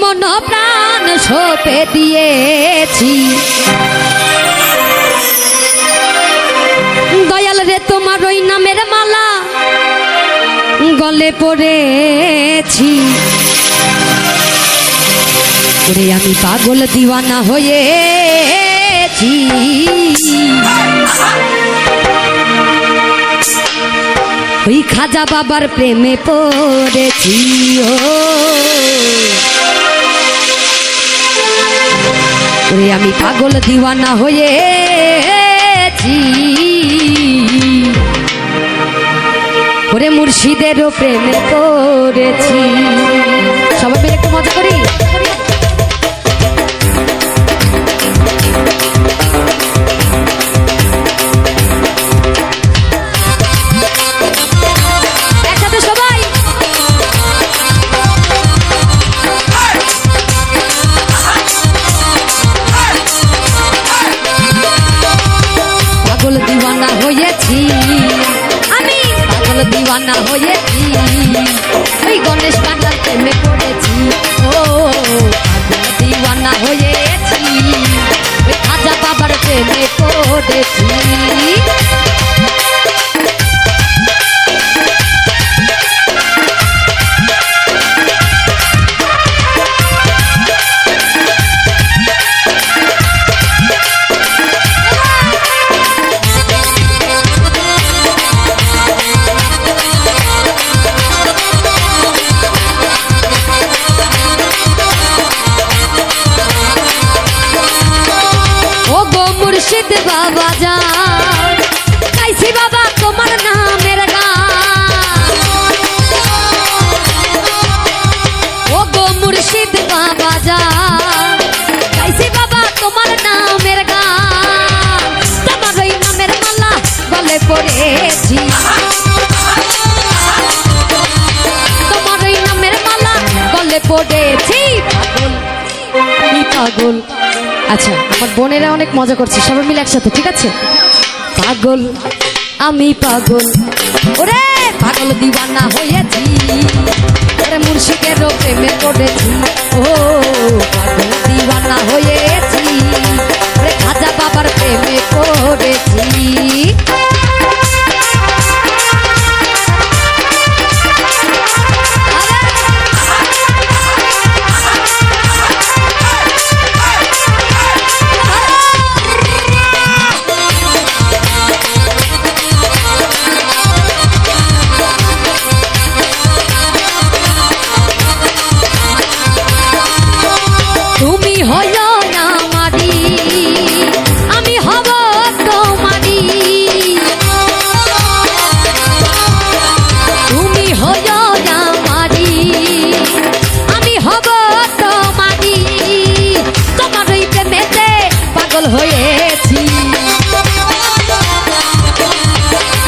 মন প্রাণ সঁপে দিয়েছি। দয়াল রে তোমার ওই নামের মালা গলে পড়েছি। ওরে আমি পাগল দিওয়ানা হয়েছি। ওই খাজা বাবার প্রেমে পড়েছি। ওরে আমি পাগল দিওয়ানা হয়েছি। ওরে মুর্শিদেরও প্রেমে পড়েছি। সবাই মিলে একটু মজা করি। একসাথে সবাই পাগল দিওয়ানা হয়েছি। আমি পাগল দিওয়ানা হয়েছি। ওই গণেশ বাংলার প্রেমে পড়েছি। ও পাগল দিওয়ানা হয়েছি। ওই খাজা বাবার প্রেমে পড়েছি। মুর্শিদ বাবা যান গাইছি বাবা তোমার নামের গান। ও গো মুর্শিদ বাবা যান গাইছি বাবা তোমার নামের গান। তোমার ওই নামের মালা গলে পড়েছি। তোমার ওই নামের মালা গলে পড়েছি। পাগল আমি পাগল। আচ্ছা আমার বোনেরা অনেক মজা করছে, সবাই মিলে একসাথে, ঠিক আছে? পাগল আমি পাগল। ওরে পাগল দিওয়ানা হয়েছি। ওরে মুর্শিদের প্রেমে পড়েছি। ও পাগল দিওয়ানা হয়েছি। ওরে খাজা বাবার প্রেমে পড়েছি। তুমি হইল না মারি, আমি হব তোমারি। তুমি হইল না মারি, আমি হব তোমারি। তোমার ওই প্রেমেতে পাগল হয়েছি।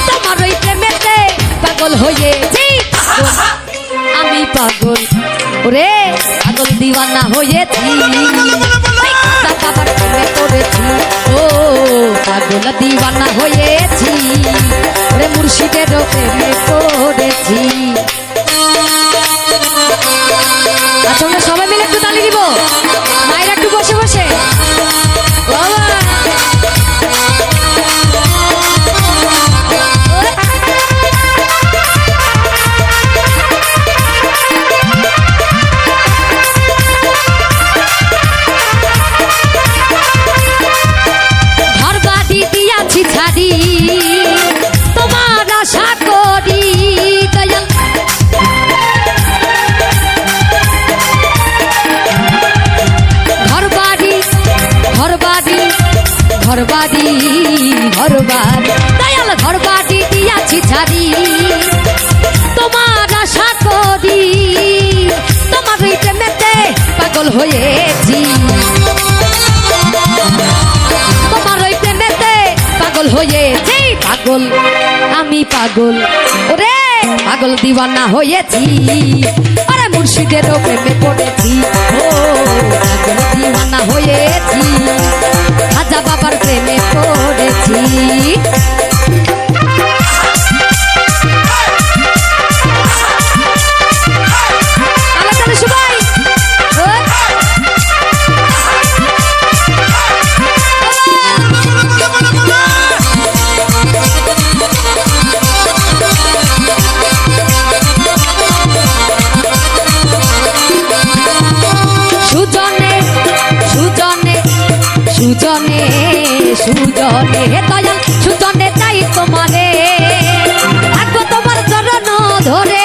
তোমার ওই প্রেমেতে পাগল হয়েছি। আমি পাগল। ওরে পাগল দিওয়ানা হয়েছি। বাবার প্রেমে পড়েছি। ও পাগল দিওয়ানা হয়েছি। ওরে মুর্শিদের প্রেমে পড়েছি। আচ্ছা আমরা সবাই মিলে একটু তালি দিব। মায়েরা একটু বসে বসে বাবা। ছাড়ি তোমার আশা করি দয়াল। ঘরবাড়ি ঘরবাড়ি ঘরবাড়ি ঘরবাড়ি দয়াল ঘরবাড়ি দিয়াছি ছাড়ি তোমার আশা করি। তোমার ওই প্রেমেতে পাগল হয়েছি। তোমার ওই প্রেমেতে পাগল হয়েছি। পাগল আমি পাগল। ওরে পাগল দিওয়ানা হয়েছি। আরে মুর্শিদের প্রেমে পড়েছি। ও পাগল দিওয়ানা হয়েছি। খাজা বাবার প্রেমে পড়েছি। সবাই সুজনে দয়াল সুজনে চাই তোমারে থাকবো তোমার চরণ ধরে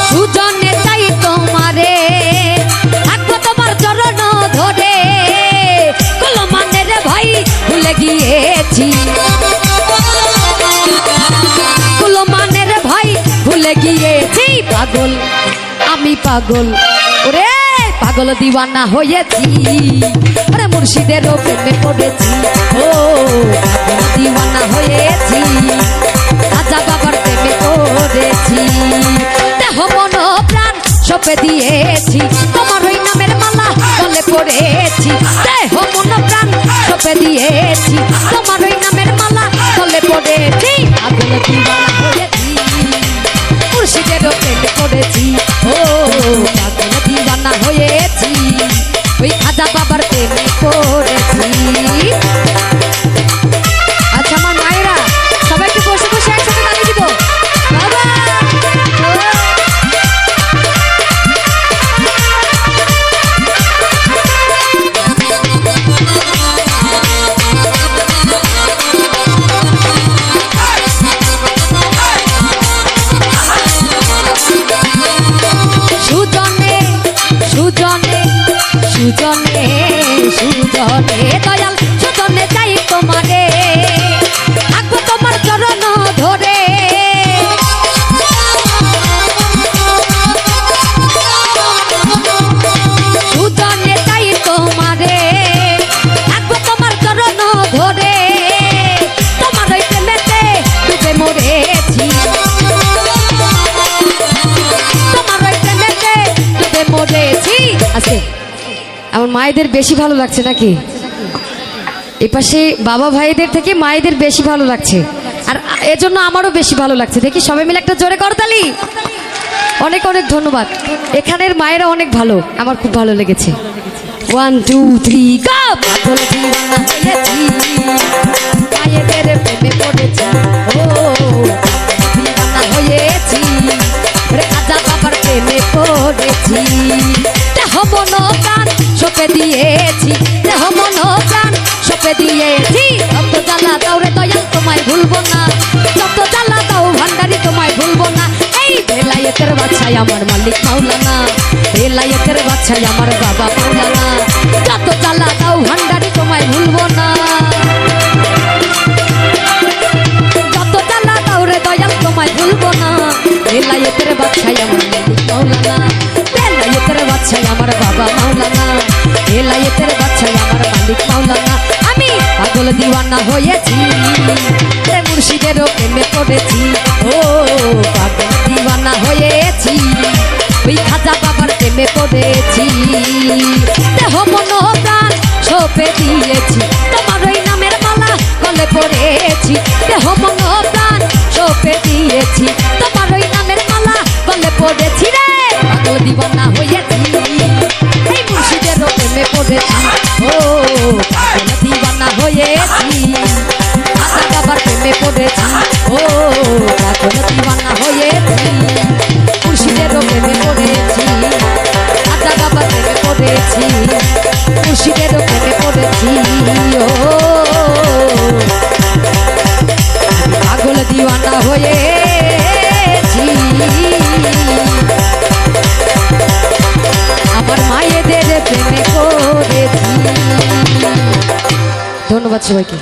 সুজনে চাই তোমারে থাকবো তোমার চরণ ধরে কুলমানের ভাই ভুলে গিয়েছি কুলমানের ভাই ভুলে গিয়েছি পাগল আমি পাগল ওরে পাগল দিওয়ানা হয়েছি ওরে মুর্শিদের প্রেমে পড়েছি ও পাগল দিওয়ানা হয়েছি রাজা বাবার প্রেমে পড়েছি দেহ মন প্রাণ সপে দিয়েছি তোমার ওই নামের মালা গলে পড়েছি দেহ মন প্রাণ সপে দিয়েছি তোমার ওই নামের মালা গলে পড়েছি পাগল দিওয়ানা হয়েছি মুর্শিদেরও প্রেমে পড়েছি ও পাগল দিওয়ানা হয়েছি ওই খাজা বাবার প্রেমে পড়েছি আচ্ছা আমার মায়েরা সবাইকে বসে বসে একসাথে গালি দিব বাবা সুজনে সুজনে সুজনে সুজনে দয়াল সুজনে চাই তোমারে থাকবো তোমার চরণ ধরে সুজনে চাই তোমারে থাকবো তোমার চরণ ধরে তোমার ওই প্রেমেতে ডুবে মরেছি তোমার ওই প্রেমেতে ডুবে মরেছি আছে আমার মায়েদের বেশি ভালো লাগছে নাকি এপাশে বাবা ভাইদের থেকে মায়েদের বেশি ভালো লাগছে আর এজন্য আমারও বেশি ভালো লাগছে দেখি সবাই মিলে একটা জোরে করতালি অনেক অনেক ধন্যবাদ এখানের মায়েরা অনেক ভালো আমার খুব ভালো লেগেছে 1 2 3 গো পাগল দিওয়ানা হয়েছি মায়েদের প্রেমে পড়েছি ও দিওয়ানা হয়েছি রে খাজা বাবার প্রেমে পড়েছি দেহ মন প্রাণ সপে দিয়েছি দেহ মন প্রাণ সপে দিয়েছি যত জ্বালা দাও রে দয়াল তোমায় ভুলবো না যত জ্বালা দাও ভান্ডারি তোমায় ভুলবো না এই বেলায়েতের বাচ্চাই আমার মালিক মাওলানা বেলায়েতের বাচ্চাই আমার বাবা মাওলানা যত জ্বালা দাও ভান্ডারি তোমায় ভুলবো না যত জ্বালা দাও রে দয়াল তোমায় ভুলবো না বেলায়েতের বাচ্চাই আমার মালিক মাওলানা বেলায়েতের বাচ্চাই আমার বাবা মাওলানা বেলায়েতের বাচ্চাই আমার মালিক মাওলানা আমি পাগল দিওয়ানা হয়েছি রে মুর্শিদেরও প্রেমে পড়েছি ও পাগল দিওয়ানা হয়েছি ওই খাজা বাবার প্রেমে পড়েছি দেহ মন প্রাণ সপে দিয়েছি তোমার ওই নামের মালা গলে পড়েছি দেহ মন প্রাণ সপে দিয়েছি তোমার ওই নামের মালা গলে পড়েছি রে পাগল দিওয়ানা হয়েছি এই মুর্শিদেরও প্রেমে পড়েছি ও পাগল দিওয়ানা হয়েছি খাজা বাবার প্রেমে পড়েছি ও পাগল দিওয়ানা হয়েছি মুর্শিদেরও প্রেমে পড়েছি খাজা বাবার প্রেমে পড়েছি মুর্শিদেরও প্রেমে পড়েছি ও পাগল দিওয়ানা হয়েছি আমার মায়েদের প্রেমে পড়েছি ধন্যবাদ সবাইকে